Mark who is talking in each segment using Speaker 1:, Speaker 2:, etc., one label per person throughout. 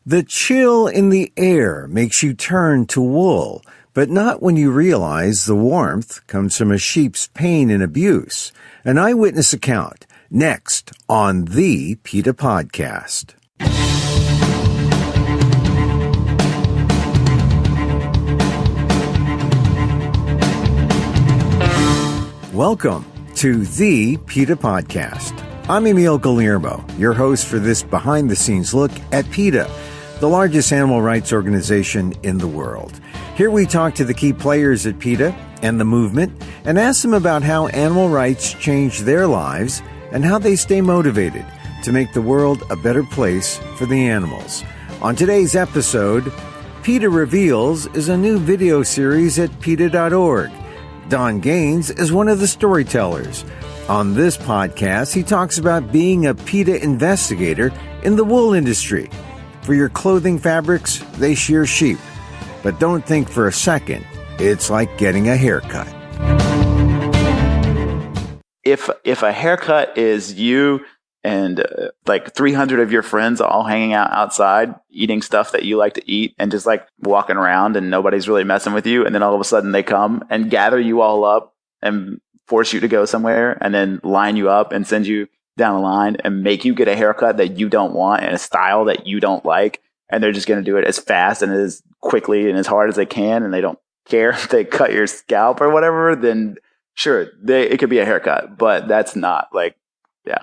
Speaker 1: The chill in the air makes you turn to wool, but not when you realize the warmth comes from a sheep's pain and abuse. An eyewitness account, next on the PETA Podcast. Welcome to the PETA Podcast. I'm Emil Guillermo, your host for this behind-the-scenes look at PETA, the largest animal rights organization in the world. Here we talk to the key players at PETA and the movement and ask them about how animal rights change their lives and how they stay motivated to make the world a better place for the animals. On today's episode, PETA Reveals is a new video series at PETA.org. Don Gaines is one of the storytellers. On this podcast, he talks about being a PETA investigator in the wool industry. For your clothing fabrics, they shear sheep. But don't think for a second it's like getting a haircut.
Speaker 2: If a haircut is you and like 300 of your friends all hanging out outside eating stuff that you like to eat and just like walking around and nobody's really messing with you, and then all of a sudden they come and gather you all up and force you to go somewhere and then line you up and send you down the line and make you get a haircut that you don't want and a style that you don't like, and they're just going to do it as fast and as quickly and as hard as they can, and they don't care if they cut your scalp or whatever, then sure, it could be a haircut, but that's not like, yeah.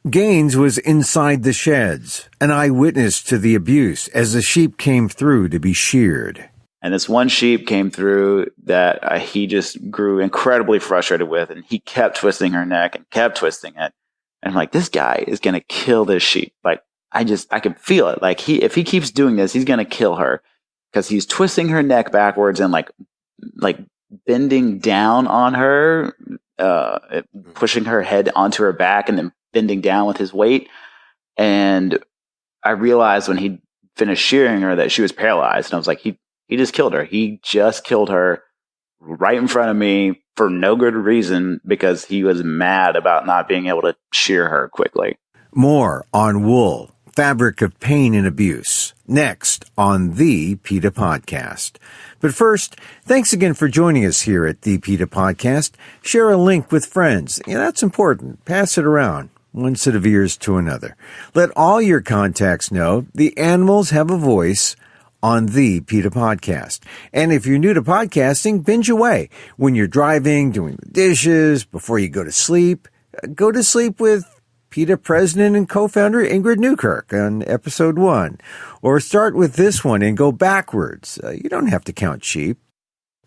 Speaker 1: Gaines was inside the sheds, an eyewitness to the abuse as the sheep came through to be sheared.
Speaker 2: And this one sheep came through that he just grew incredibly frustrated with, and he kept twisting her neck and kept twisting it. And I'm like, this guy is going to kill this sheep. Like, I can feel it. Like, if he keeps doing this, he's going to kill her, because he's twisting her neck backwards and like bending down on her, pushing her head onto her back and then bending down with his weight. And I realized when he finished shearing her that she was paralyzed. And I was like, he just killed her. He just killed her right in front of me for no good reason, because he was mad about not being able to shear her quickly.
Speaker 1: More on wool, fabric of pain and abuse, next on the PETA Podcast. But first, thanks again for joining us here at the PETA Podcast. Share a link with friends. Yeah, that's important. Pass it around, one set of ears to another. Let all your contacts know the animals have a voice on the PETA Podcast. And if you're new to podcasting, binge away. When you're driving, doing the dishes, before you go to sleep with PETA President and co-founder Ingrid Newkirk on episode 1. Or start with this one and go backwards. You don't have to count sheep.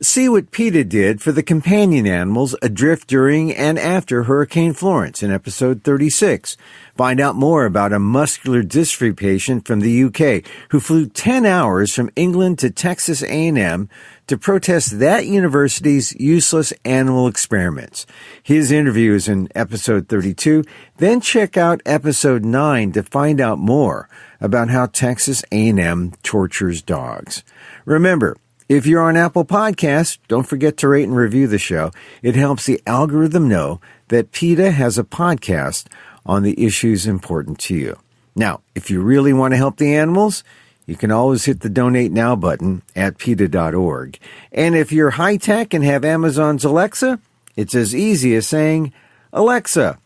Speaker 1: See what PETA did for the companion animals adrift during and after Hurricane Florence in episode 36. Find out more about a muscular dystrophy patient from the UK who flew 10 hours from England to Texas A&M to protest that university's useless animal experiments. His interview is in episode 32. Then check out episode 9 to find out more about how Texas A&M tortures dogs. Remember, if you're on Apple Podcasts, don't forget to rate and review the show. It helps the algorithm know that PETA has a podcast on the issues important to you. Now, if you really want to help the animals, you can always hit the Donate Now button at PETA.org. And if you're high-tech and have Amazon's Alexa, it's as easy as saying, Alexa,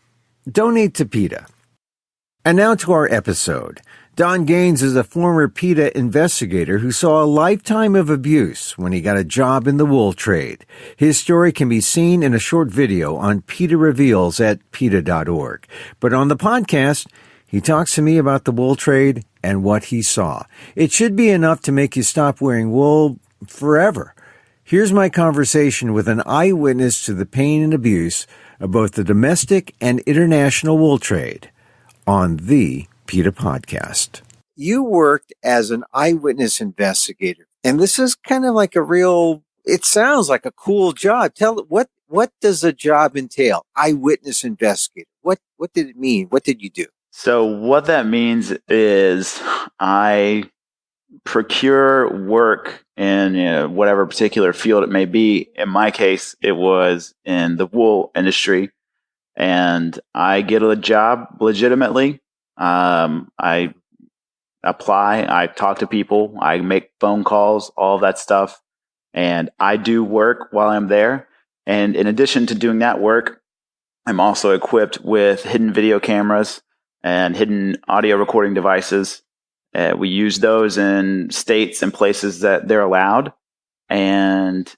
Speaker 1: donate to PETA. And now to our episode. Don Gaines is a former PETA investigator who saw a lifetime of abuse when he got a job in the wool trade. His story can be seen in a short video on PETA Reveals at PETA.org. But on the podcast, he talks to me about the wool trade and what he saw. It should be enough to make you stop wearing wool forever. Here's my conversation with an eyewitness to the pain and abuse of both the domestic and international wool trade on the PETA Podcast. You worked as an eyewitness investigator, and this is kind of like it sounds like a cool job. What does the job entail? Eyewitness investigator. What did it mean? What did you do?
Speaker 2: So what that means is I procure work in whatever particular field it may be. In my case, it was in the wool industry, and I get a job legitimately. I apply. I talk to people. I make phone calls, all of that stuff. And I do work while I'm there. And in addition to doing that work, I'm also equipped with hidden video cameras and hidden audio recording devices. We use those in states and places that they're allowed. And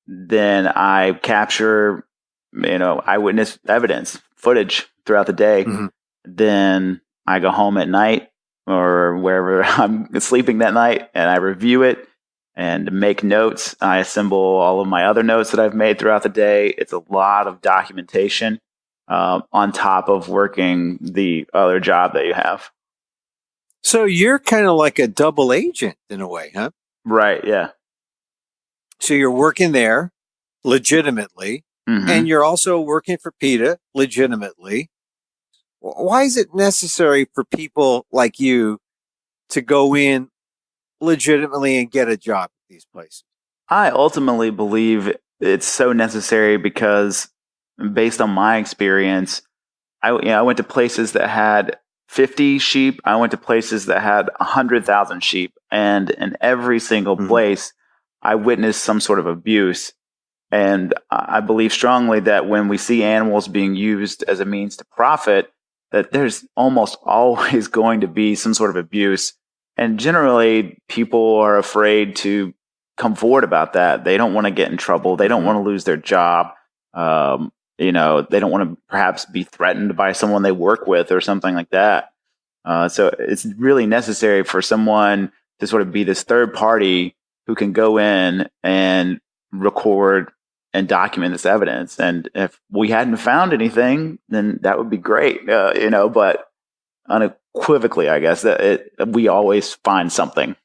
Speaker 2: then I capture, eyewitness evidence, footage throughout the day.
Speaker 1: Mm-hmm.
Speaker 2: Then I go home at night or wherever I'm sleeping that night, and I review it and make notes. I assemble all of my other notes that I've made throughout the day. It's a lot of documentation on top of working the other job that you have.
Speaker 1: So you're kind of like a double agent in a way, huh?
Speaker 2: Right, yeah.
Speaker 1: So you're working there legitimately,
Speaker 2: Mm-hmm.
Speaker 1: and you're also working for PETA legitimately. Why is it necessary for people like you to go in legitimately and get a job at these places?
Speaker 2: I ultimately believe it's so necessary because based on my experience, I went to places that had 50 sheep. I went to places that had 100,000 sheep. And in every single place, I witnessed some sort of abuse. And I believe strongly that when we see animals being used as a means to profit, that there's almost always going to be some sort of abuse. And generally, people are afraid to come forward about that. They don't want to get in trouble. They don't want to lose their job. They don't want to perhaps be threatened by someone they work with or something like that. So it's really necessary for someone to sort of be this third party who can go in and record and document this evidence. And if we hadn't found anything, then that would be great, but unequivocally, I guess, that we always find something.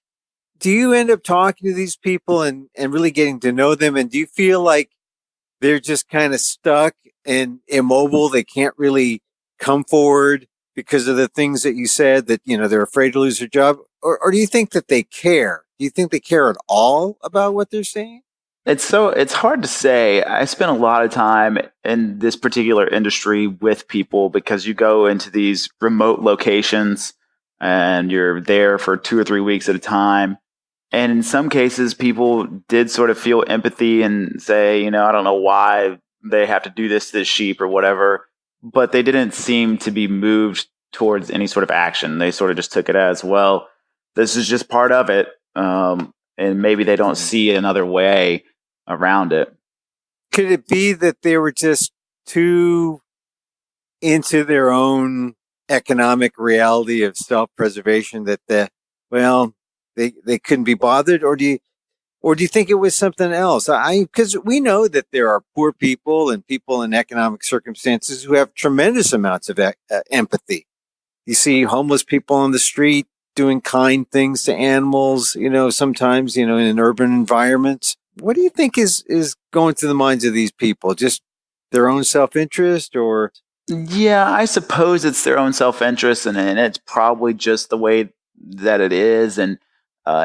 Speaker 1: Do you end up talking to these people and really getting to know them? And do you feel like they're just kind of stuck and immobile? They can't really come forward because of the things that you said, that, they're afraid to lose their job? Or do you think that they care? Do you think they care at all about what they're saying?
Speaker 2: It's hard to say. I spent a lot of time in this particular industry with people because you go into these remote locations and you're there for 2 or 3 weeks at a time. And in some cases, people did sort of feel empathy and say, I don't know why they have to do this to this sheep or whatever, but they didn't seem to be moved towards any sort of action. They sort of just took it as, well, this is just part of it. And maybe they don't see another way around it.
Speaker 1: Could it be that they were just too into their own economic reality of self-preservation that they couldn't be bothered? Or do you think it was something else? Because we know that there are poor people and people in economic circumstances who have tremendous amounts of empathy. You see homeless people on the street doing kind things to animals, sometimes, in urban environments. What do you think is going through the minds of these people? Just their own self-interest, or?
Speaker 2: Yeah, I suppose it's their own self-interest, and it's probably just the way that it is. And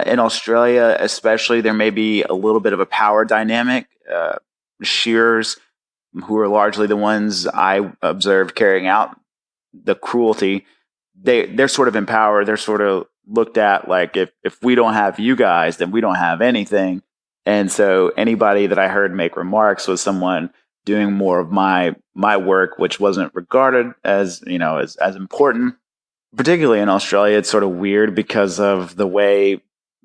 Speaker 2: in Australia, especially, there may be a little bit of a power dynamic. Shearers, who are largely the ones I observed carrying out the cruelty, they're sort of in power. They're sort of looked at like, if we don't have you guys, then we don't have anything. And so anybody that I heard make remarks was someone doing more of my work, which wasn't regarded as, as important. Particularly in Australia, it's sort of weird because of the way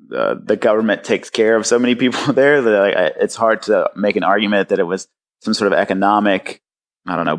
Speaker 2: the government takes care of so many people there. That it's hard to make an argument that it was some sort of economic,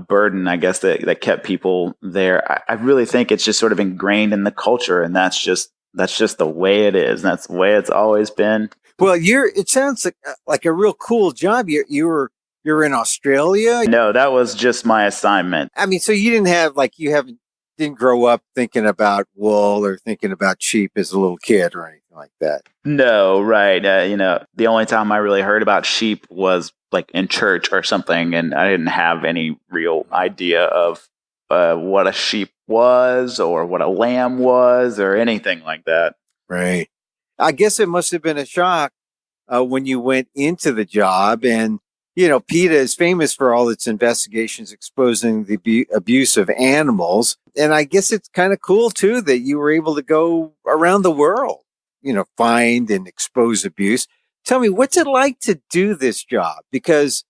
Speaker 2: burden, I guess, that kept people there. I really think it's just sort of ingrained in the culture, and that's just the way it is. And that's the way it's always been.
Speaker 1: Well, it sounds like a real cool job. You're in Australia.
Speaker 2: No, that was just my assignment.
Speaker 1: I mean, so you didn't grow up thinking about wool or thinking about sheep as a little kid or anything like that.
Speaker 2: No, right. The only time I really heard about sheep was like in church or something, and I didn't have any real idea of what a sheep was or what a lamb was or anything like that.
Speaker 1: Right. I guess it must have been a shock when you went into the job and, PETA is famous for all its investigations exposing the abuse of animals. And I guess it's kind of cool, too, that you were able to go around the world, find and expose abuse. Tell me, what's it like to do this job? Because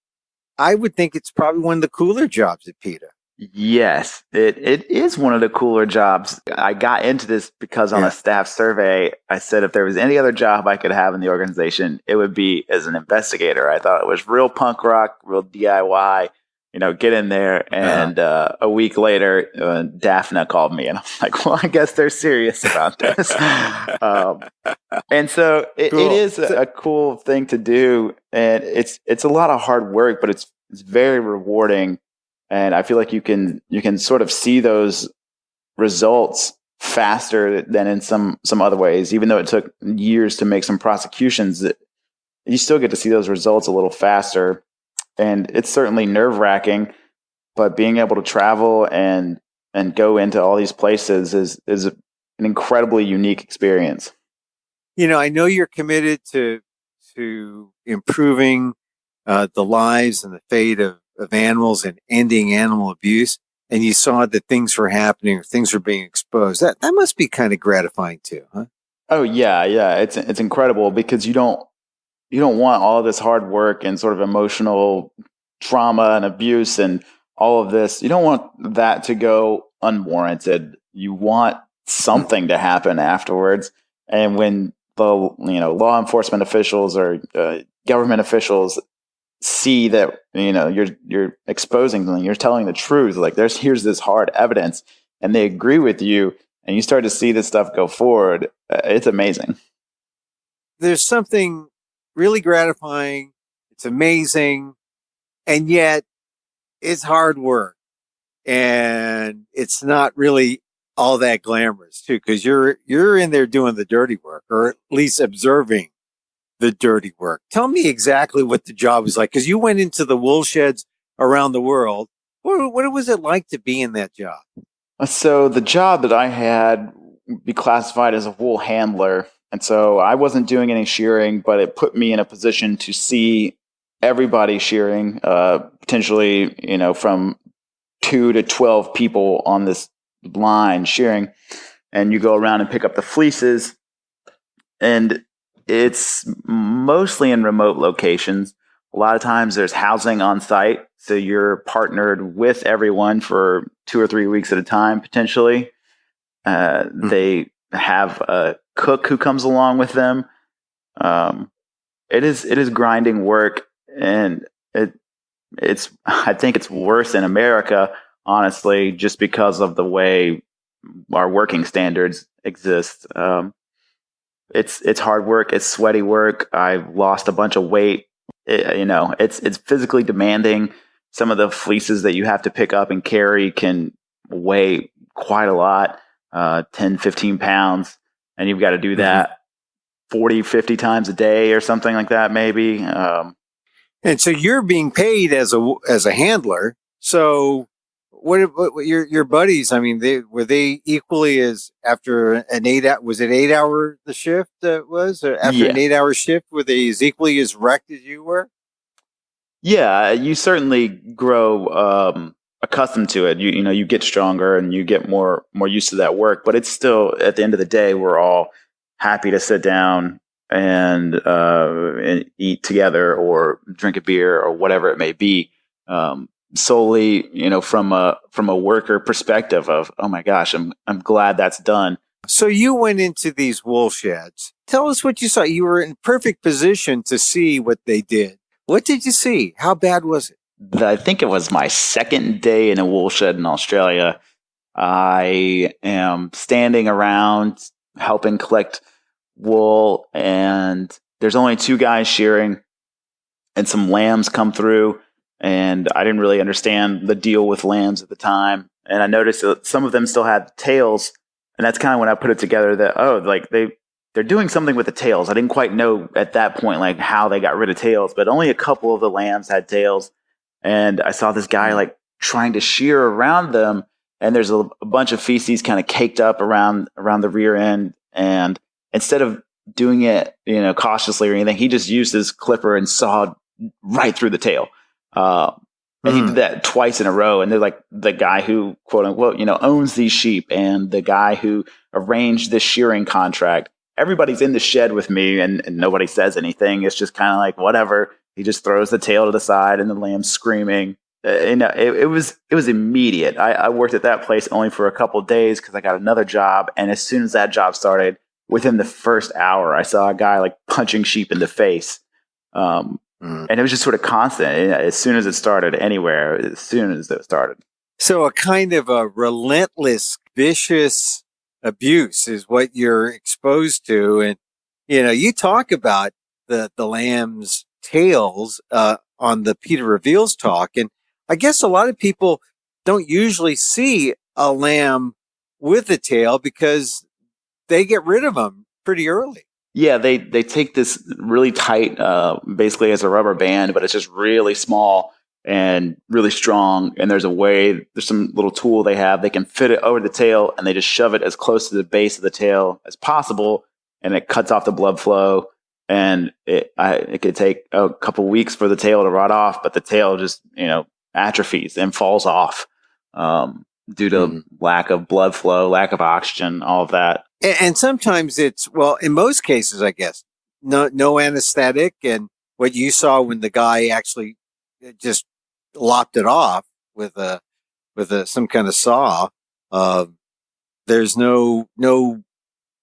Speaker 1: I would think it's probably one of the cooler jobs at PETA.
Speaker 2: Yes, it is one of the cooler jobs. I got into this because on a staff survey, I said if there was any other job I could have in the organization, it would be as an investigator. I thought it was real punk rock, real DIY, get in there. And a week later, Daphne called me and I'm like, well, I guess they're serious about this. And so it is a cool thing to do. And it's a lot of hard work, but it's very rewarding. And I feel like you can sort of see those results faster than in some other ways. Even though it took years to make some prosecutions, you still get to see those results a little faster. And it's certainly nerve-wracking, but being able to travel and go into all these places is an incredibly unique experience.
Speaker 1: I know you're committed to improving the lives and the fate of animals and ending animal abuse, and you saw that things were happening or things were being exposed. That must be kind of gratifying too, huh?
Speaker 2: Oh yeah. It's incredible because you don't want all this hard work and sort of emotional trauma and abuse and all of this. You don't want that to go unwarranted. You want something to happen afterwards. And when the law enforcement officials or government officials see that you're exposing something, you're telling the truth, like here's this hard evidence, and they agree with you, and you start to see this stuff go forward, it's amazing.
Speaker 1: There's something really gratifying. It's amazing, and yet it's hard work, and it's not really all that glamorous too, because you're in there doing the dirty work, or at least observing the dirty work. Tell me exactly what the job was like, because you went into the wool sheds around the world. What was it like to be in that job?
Speaker 2: So the job that I had would be classified as a wool handler. And so I wasn't doing any shearing, but it put me in a position to see everybody shearing, potentially, from 2 to 12 people on this line shearing. And you go around and pick up the fleeces, and it's mostly in remote locations. A lot of times there's housing on site, so you're partnered with everyone for 2 or 3 weeks at a time, potentially. They have a cook who comes along with them. It is grinding work, and I think it's worse in America, honestly, just because of the way our working standards exist. It's hard work. It's sweaty work. I've lost a bunch of weight. It's physically demanding. Some of the fleeces that you have to pick up and carry can weigh quite a lot, 10, 15 pounds. And you've got to do that 40, 50 times a day or something like that, maybe.
Speaker 1: And so you're being paid as a handler. So what your buddies, I mean, were they equally as after an 8-hour the shift was? Or after an 8-hour shift, were they as equally as wrecked as you were?
Speaker 2: Yeah, you certainly grow accustomed to it. You get stronger and you get more used to that work. But it's still, at the end of the day, we're all happy to sit down and eat together or drink a beer or whatever it may be. Solely, from a worker perspective of, oh my gosh, I'm glad that's done.
Speaker 1: So you went into these wool sheds. Tell us what you saw. You were in perfect position to see what they did. What did you see? How bad was it?
Speaker 2: I think it was my second day in a wool shed in Australia. I am standing around helping collect wool, and there's only 2 guys shearing, and some lambs come through. And I didn't really understand the deal with lambs at the time. And I noticed that some of them still had tails. And that's kind of when I put it together that, they're doing something with the tails. I didn't quite know at that point, how they got rid of tails, but only a couple of the lambs had tails. And I saw this guy trying to shear around them. And there's a bunch of feces kind of caked up around the rear end. And instead of doing it, cautiously or anything, he just used his clipper and sawed right through the tail. And he did that twice in a row. And they're like the guy who, quote unquote, owns these sheep and the guy who arranged this shearing contract. Everybody's in the shed with me and nobody says anything. It's just kind of like, whatever. He just throws the tail to the side and the lamb's screaming. It was immediate. I worked at that place only for a couple of days because I got another job. And as soon as that job started, within the first hour, I saw a guy like punching sheep in the face. And it was just sort of constant. As soon as it started, anywhere, as soon as it started.
Speaker 1: So a kind of a relentless, vicious abuse is what you're exposed to. And, you talk about the lamb's tails on the PETA Reveals talk. And I guess a lot of people don't usually see a lamb with a tail because they get rid of them pretty early.
Speaker 2: Yeah, they take this really tight, basically as a rubber band, but it's just really small and really strong. And there's some little tool they have. They can fit it over the tail and they just shove it as close to the base of the tail as possible. And it cuts off the blood flow. And it could take a couple weeks for the tail to rot off, but the tail just, atrophies and falls off due to lack of blood flow, lack of oxygen, all of that.
Speaker 1: And sometimes in most cases, I guess, no anesthetic. And what you saw when the guy actually just lopped it off with some kind of saw, there's no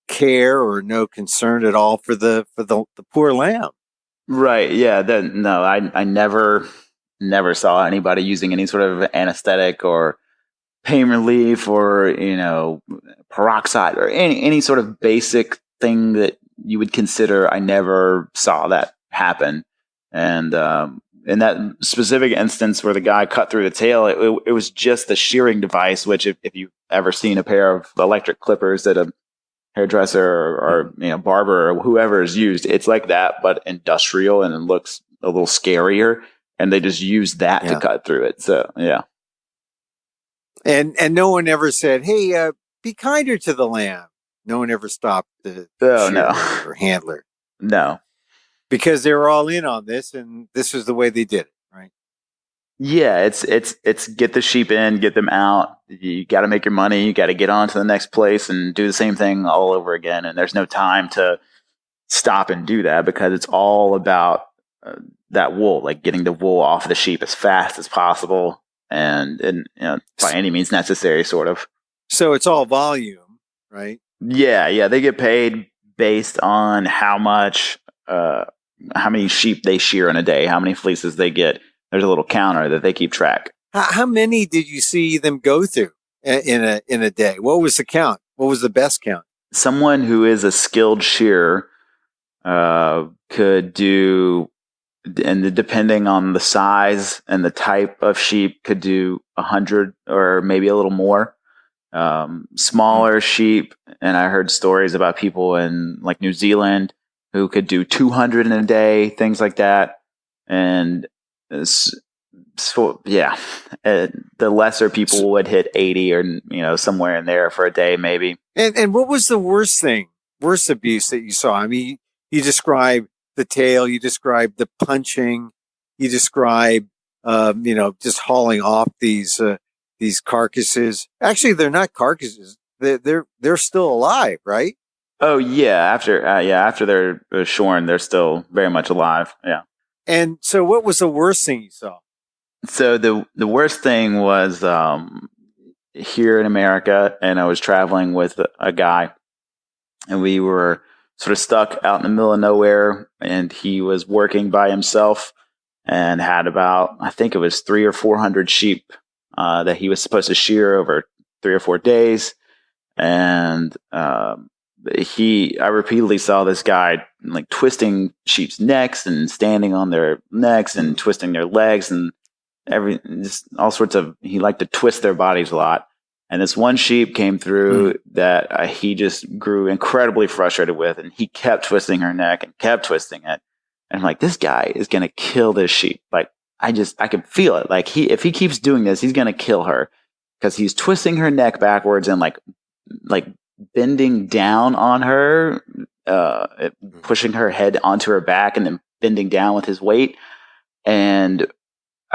Speaker 1: care or no concern at all for the poor lamb.
Speaker 2: Right. Yeah. I never saw anybody using any sort of anesthetic or pain relief or, peroxide or any sort of basic thing that you would consider. I never saw that happen. And in that specific instance where the guy cut through the tail, it was just the shearing device, which if you've ever seen a pair of electric clippers that a hairdresser or barber or whoever is used, it's like that, but industrial, and it looks a little scarier. And they just use that to cut through it. So, yeah.
Speaker 1: And no one ever said, "Hey, be kinder to the lamb." No one ever stopped the shearer or handler.
Speaker 2: No,
Speaker 1: because they were all in on this, and this was the way they did it, right?
Speaker 2: Yeah, it's get the sheep in, get them out. You got to make your money. You got to get on to the next place and do the same thing all over again. And there's no time to stop and do that because it's all about that wool, like getting the wool off of the sheep as fast as possible. And by any means necessary, sort of.
Speaker 1: So it's all volume, right?
Speaker 2: Yeah. They get paid based on how many sheep they shear in a day, how many fleeces they get. There's a little counter that they keep track.
Speaker 1: How many did you see them go through in a day? What was the count? What was the best count?
Speaker 2: Someone who is a skilled shearer could do, and depending on the size and the type of sheep, could do 100 or maybe a little more. Smaller sheep, and I heard stories about people in like New Zealand who could do 200 in a day, things like that. And so, yeah, the lesser people would hit 80 or somewhere in there for a day, maybe.
Speaker 1: And what was the worst abuse that you saw? I mean, you described the tail, you described the punching, you described just hauling off these carcasses. Actually, they're not carcasses; they're still alive, right?
Speaker 2: Oh yeah, after they're shorn, they're still very much alive. Yeah.
Speaker 1: And so, what was the worst thing you saw?
Speaker 2: So the worst thing was here in America, and I was traveling with a guy, and we were sort of stuck out in the middle of nowhere, and he was working by himself and had about, I think it was 300 or 400 sheep that he was supposed to shear over 3 or 4 days. And I repeatedly saw this guy like twisting sheep's necks and standing on their necks and twisting their legs and just all sorts of, he liked to twist their bodies a lot. And this one sheep came through that he just grew incredibly frustrated with, and he kept twisting her neck and kept twisting it. And I'm like, this guy is going to kill this sheep. Like, I could feel it. Like if he keeps doing this, he's going to kill her because he's twisting her neck backwards and like bending down on her, pushing her head onto her back and then bending down with his weight. And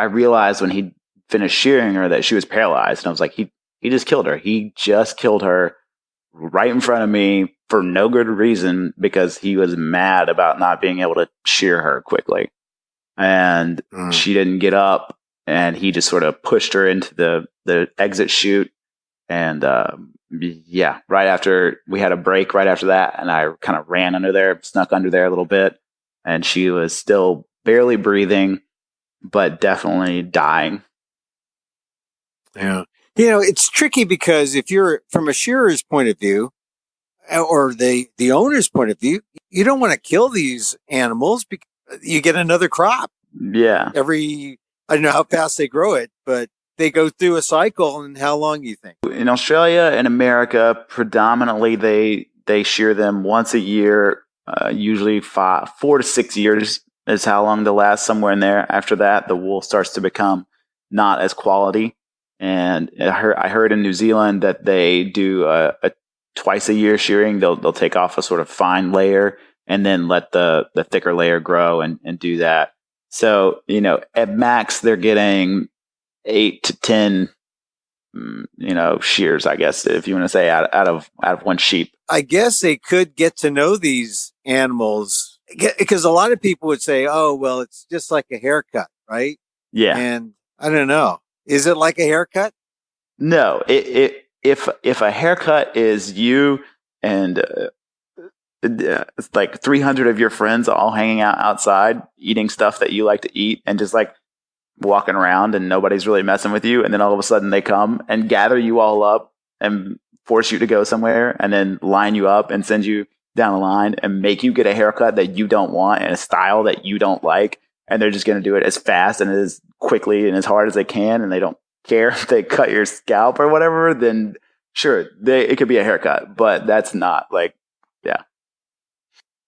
Speaker 2: I realized when he finished shearing her that she was paralyzed. And I was like, he just killed her. He just killed her right in front of me for no good reason because he was mad about not being able to shear her quickly. And she didn't get up, and he just sort of pushed her into the exit chute. And right after we had a break right after that, and I kind of ran under there, snuck under there a little bit, and she was still barely breathing, but definitely dying.
Speaker 1: Yeah. It's tricky because if you're from a shearer's point of view or the owner's point of view, you don't want to kill these animals because you get another crop.
Speaker 2: Yeah.
Speaker 1: I don't know how fast they grow it, but they go through a cycle. And how long do you think?
Speaker 2: In Australia and America, predominantly they shear them once a year, usually 4 to 6 years is how long they'll last, somewhere in there. After that, the wool starts to become not as quality. And I heard in New Zealand that they do a twice a year shearing. They'll take off a sort of fine layer and then let the thicker layer grow and do that. So, at max, they're getting 8 to 10, shears, I guess, if you want to say out of one sheep.
Speaker 1: I guess they could get to know these animals because a lot of people would say, oh, well, it's just like a haircut, right?
Speaker 2: Yeah.
Speaker 1: And I don't know. Is it like a haircut?
Speaker 2: No, if a haircut is you and it's like 300 of your friends all hanging out outside eating stuff that you like to eat and just like walking around and nobody's really messing with you, and then all of a sudden they come and gather you all up and force you to go somewhere and then line you up and send you down the line and make you get a haircut that you don't want and a style that you don't like, and they're just going to do it as fast and as quickly and as hard as they can, and they don't care if they cut your scalp or whatever, then sure, it could be a haircut, but that's not like, yeah.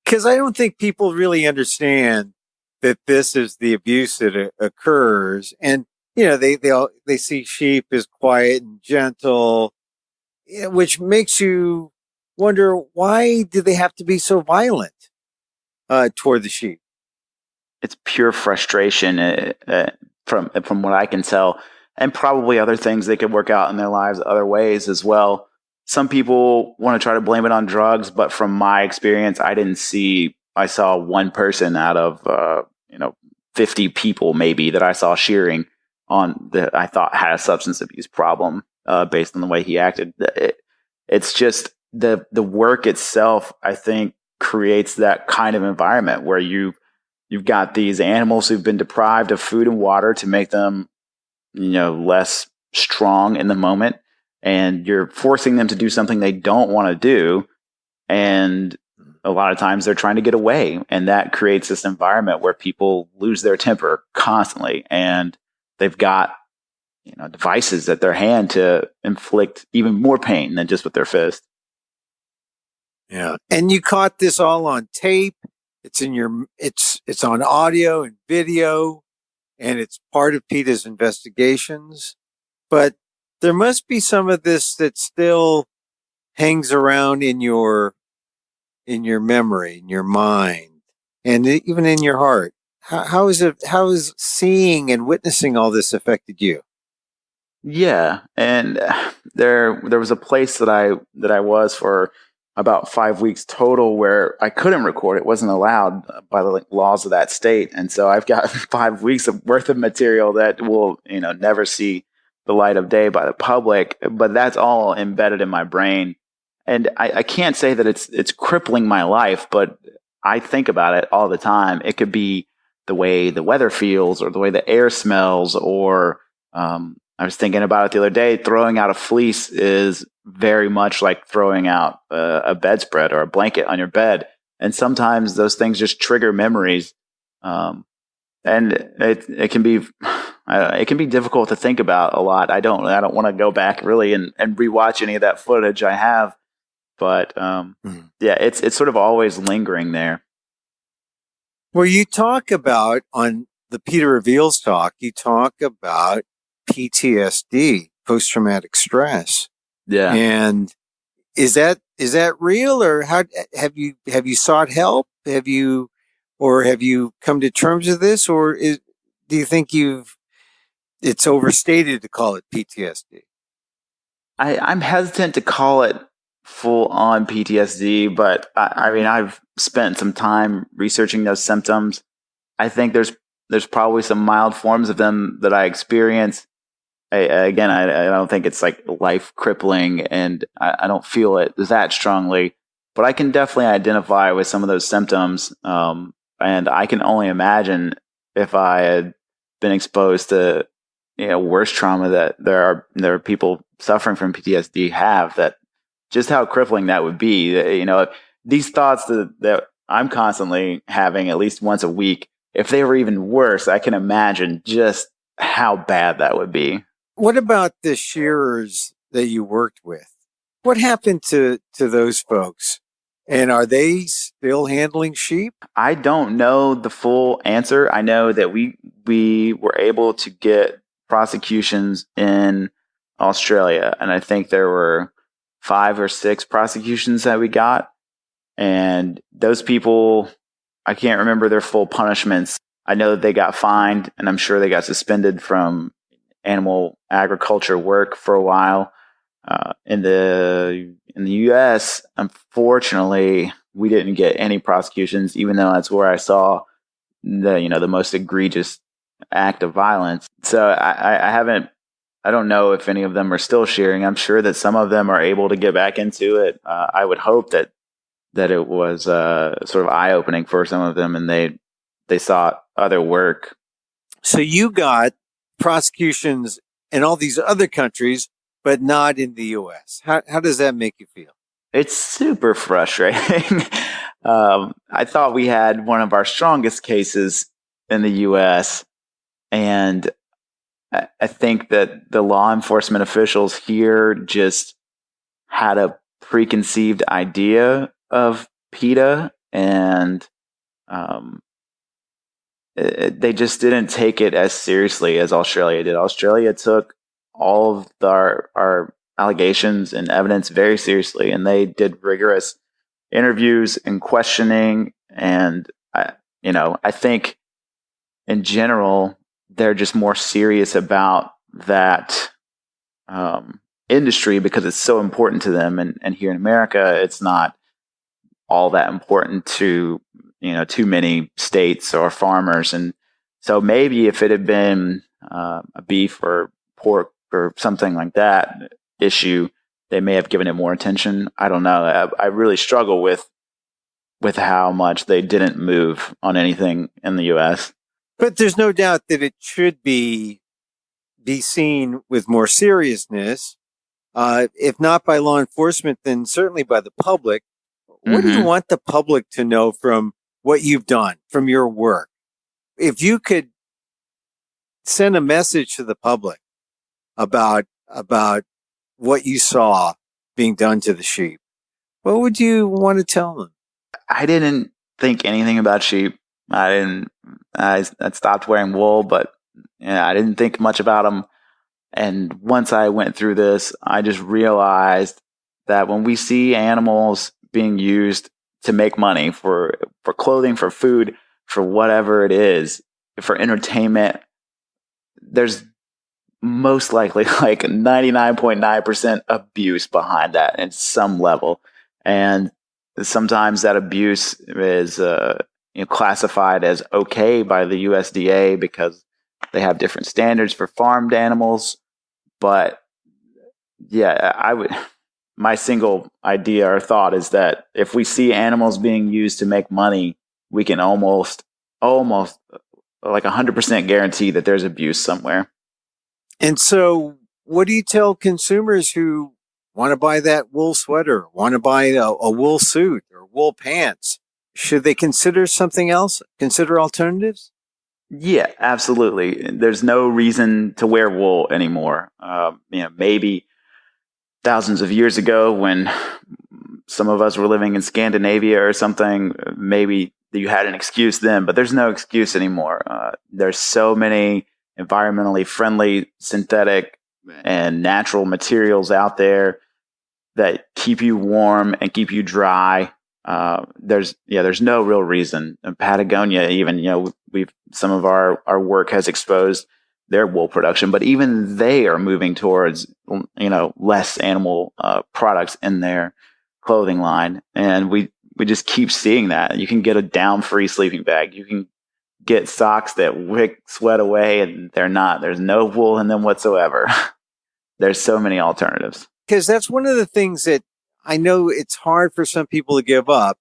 Speaker 1: Because I don't think people really understand that this is the abuse that occurs. And, they see sheep as quiet and gentle, which makes you wonder, why do they have to be so violent toward the sheep?
Speaker 2: It's pure frustration from what I can tell, and probably other things they could work out in their lives other ways as well. Some people want to try to blame it on drugs, but from my experience, I saw one person out of 50 people maybe that I saw shearing on that I thought had a substance abuse problem based on the way he acted. It's just the work itself, I think, creates that kind of environment where you've got these animals who've been deprived of food and water to make them, less strong in the moment, and you're forcing them to do something they don't want to do, and a lot of times they're trying to get away, and that creates this environment where people lose their temper constantly, and they've got devices at their hand to inflict even more pain than just with their fist.
Speaker 1: Yeah, and you caught this all on tape. It's on audio and video, and it's part of PETA's investigations. But there must be some of this that still hangs around in your memory, in your mind, and even in your heart. How is seeing and witnessing all this affected you?
Speaker 2: Yeah, and there was a place that I was for about 5 weeks total where I couldn't record. It wasn't allowed by the laws of that state, and so I've got 5 weeks worth of material that will never see the light of day by the public. But that's all embedded in my brain, and I can't say that it's crippling my life, but I think about it all the time. It could be the way the weather feels, or the way the air smells, or I was thinking about it the other day. Throwing out a fleece is very much like throwing out a bedspread or a blanket on your bed. And sometimes those things just trigger memories. And it can be difficult to think about a lot. I don't want to go back really and rewatch any of that footage I have. But yeah, it's sort of always lingering there.
Speaker 1: Well, you talk about on the PETA Reveals talk, you talk about PTSD, post-traumatic stress.
Speaker 2: Yeah.
Speaker 1: And is that real, or how have you sought help? Have you come to terms with this, or do you think you've it's overstated to call it PTSD.
Speaker 2: I'm hesitant to call it full on PTSD, but I mean, I've spent some time researching those symptoms. I think there's probably some mild forms of them that I experience. I don't think it's like life crippling, and I don't feel it that strongly, but I can definitely identify with some of those symptoms. And I can only imagine if I had been exposed to worse trauma that there are people suffering from PTSD have, that just how crippling that would be. These thoughts that I'm constantly having at least once a week, if they were even worse, I can imagine just how bad that would be.
Speaker 1: What about the shearers that you worked with? What happened to those folks? And are they still handling sheep?
Speaker 2: I don't know the full answer. I know that we were able to get prosecutions in Australia, and I think there were 5 or 6 prosecutions that we got. And those people, I can't remember their full punishments. I know that they got fined, and I'm sure they got suspended from animal agriculture work for a while. In the U.S., unfortunately, we didn't get any prosecutions, even though that's where I saw the most egregious act of violence. So I don't know if any of them are still shearing. I'm sure that some of them are able to get back into it. I would hope that it was sort of eye-opening for some of them, and they sought other work.
Speaker 1: So you got prosecutions in all these other countries, but not in the U.S. How does that make you feel?
Speaker 2: It's super frustrating. I thought we had one of our strongest cases in the U.S., and I think that the law enforcement officials here just had a preconceived idea of PETA, and they just didn't take it as seriously as Australia did. Australia took all of our allegations and evidence very seriously, and they did rigorous interviews and questioning. And I think in general, they're just more serious about that industry because it's so important to them. And here in America, it's not all that important to too many states or farmers. And so maybe if it had been a beef or pork or something like that issue, they may have given it more attention. I don't know. I really struggle with how much they didn't move on anything in the U.S.
Speaker 1: But there's no doubt that it should be seen with more seriousness, if not by law enforcement, then certainly by the public. What do you want the public to know from what you've done, from your work? If you could send a message to the public about what you saw being done to the sheep, what would you want to tell them?
Speaker 2: I didn't think anything about sheep. I stopped wearing wool, but I didn't think much about them. And once I went through this, I just realized that when we see animals being used to make money for clothing, for food, for whatever it is, for entertainment, there's most likely like 99.9% abuse behind that at some level. And sometimes that abuse is classified as okay by the USDA because they have different standards for farmed animals. But yeah, my single idea or thought is that if we see animals being used to make money, we can almost like 100% guarantee that there's abuse somewhere.
Speaker 1: And so what do you tell consumers who want to buy that wool sweater, want to buy a wool suit or wool pants? Should they consider something else? Consider alternatives?
Speaker 2: Yeah, absolutely. There's no reason to wear wool anymore. Maybe thousands of years ago when some of us were living in Scandinavia or something, maybe you had an excuse then, but there's no excuse anymore. There's so many environmentally friendly synthetic and natural materials out there that keep you warm and keep you dry. There's no real reason. In Patagonia, even, some of our work has exposed their wool production, but even they are moving towards, less animal products in their clothing line. And we just keep seeing that. You can get a down-free sleeping bag. You can get socks that wick sweat away, and there's no wool in them whatsoever. There's so many alternatives.
Speaker 1: Because that's one of the things that I know it's hard for some people to give up,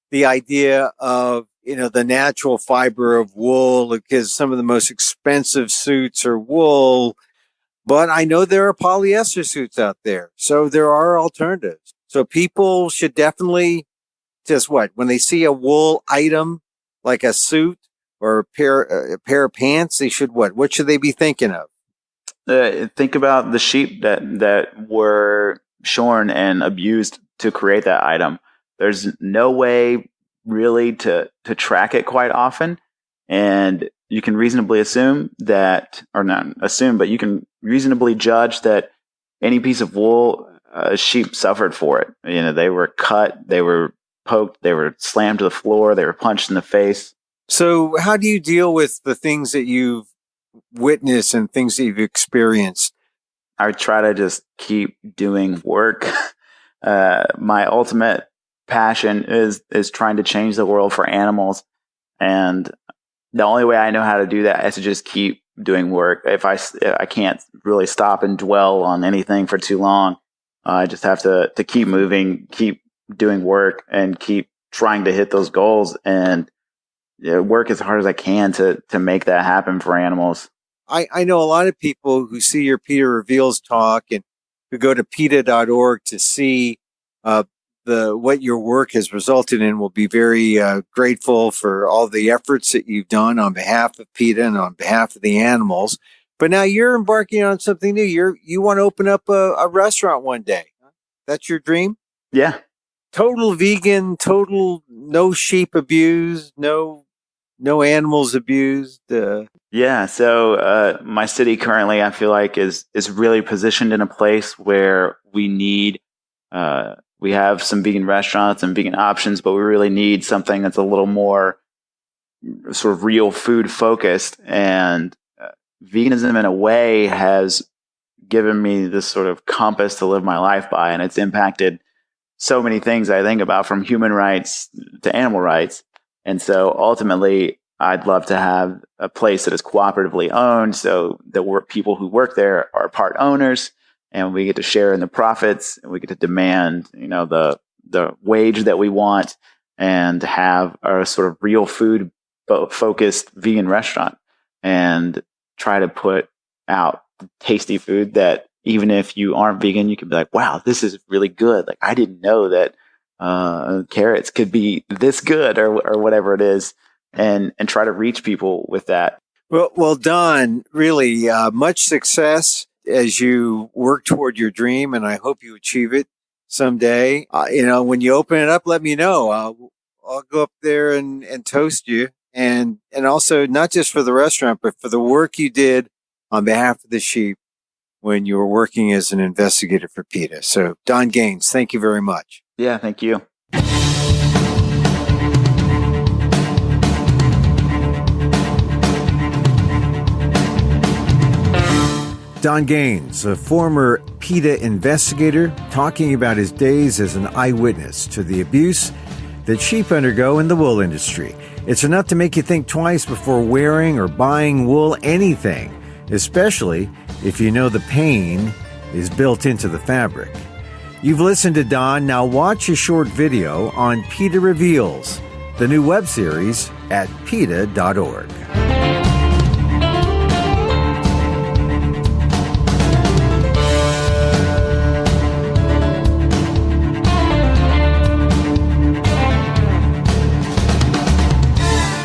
Speaker 1: the idea of, the natural fiber of wool, because some of the most expensive suits are wool. But I know there are polyester suits out there. So there are alternatives. So people should definitely when they see a wool item like a suit or a pair of pants, they should what should they be thinking of?
Speaker 2: Think about the sheep that were shorn and abused to create that item. There's no way really to track it quite often. And you can reasonably assume that, or not assume, but you can reasonably judge that any piece of wool, sheep suffered for it. They were cut, they were poked, they were slammed to the floor, they were punched in the face.
Speaker 1: So how do you deal with the things that you've witnessed and things that you've experienced?
Speaker 2: I try to just keep doing work. My ultimate passion is trying to change the world for animals. And the only way I know how to do that is to just keep doing work. If I can't really stop and dwell on anything for too long, I just have to keep moving, keep doing work, and keep trying to hit those goals, and work as hard as I can to make that happen for animals.
Speaker 1: I know a lot of people who see your PETA Reveals talk and who go to PETA.org to see what your work has resulted in will be very grateful for all the efforts that you've done on behalf of PETA and on behalf of the animals. But now you're embarking on something new. You want to open up a restaurant one day. That's your dream?
Speaker 2: Yeah.
Speaker 1: Total vegan, total no sheep abused, no animals abused.
Speaker 2: Yeah. So my city currently, I feel like is really positioned in a place where we need. We have some vegan restaurants and vegan options, but we really need something that's a little more sort of real food focused. And veganism, in a way, has given me this sort of compass to live my life by, and it's impacted so many things I think about, from human rights to animal rights. And so ultimately, I'd love to have a place that is cooperatively owned, so the people who work there are part owners, and we get to share in the profits, and we get to demand, the wage that we want, and have a sort of real food focused vegan restaurant, and try to put out tasty food that even if you aren't vegan, you can be like, wow, this is really good. Like, I didn't know that carrots could be this good, or whatever it is, and try to reach people with that.
Speaker 1: Well, Don, really much success as you work toward your dream, and I hope you achieve it someday. When you open it up, let me know. I'll go up there and toast you, and also not just for the restaurant, but for the work you did on behalf of the sheep when you were working as an investigator for PETA. So, Don Gaines, thank you very much.
Speaker 2: Yeah, thank you.
Speaker 1: Don Gaines, a former PETA investigator, talking about his days as an eyewitness to the abuse that sheep undergo in the wool industry. It's enough to make you think twice before wearing or buying wool anything, especially if you know the pain is built into the fabric. You've listened to Don. Now watch a short video on PETA Reveals, the new web series at PETA.org.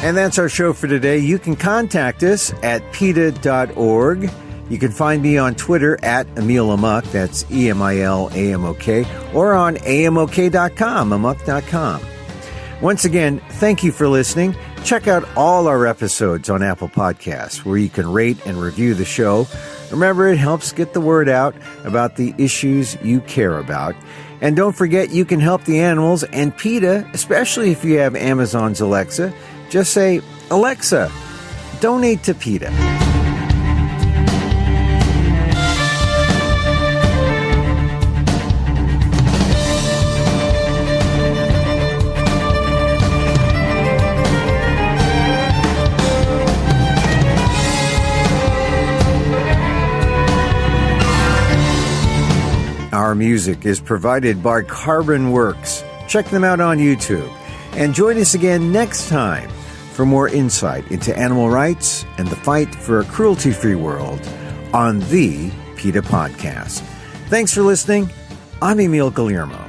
Speaker 1: And that's our show for today. You can contact us at PETA.org. You can find me on Twitter at Emil Amok, that's EMILAMOK, or on AMOK.com, amok.com. Once again, thank you for listening. Check out all our episodes on Apple Podcasts, where you can rate and review the show. Remember, it helps get the word out about the issues you care about. And don't forget, you can help the animals and PETA, especially if you have Amazon's Alexa. Just say, Alexa, donate to PETA. music is provided by Carbon Works. Check them out on YouTube. And join us again next time for more insight into animal rights and the fight for a cruelty-free world on the PETA Podcast. Thanks for listening. I'm Emil Guillermo.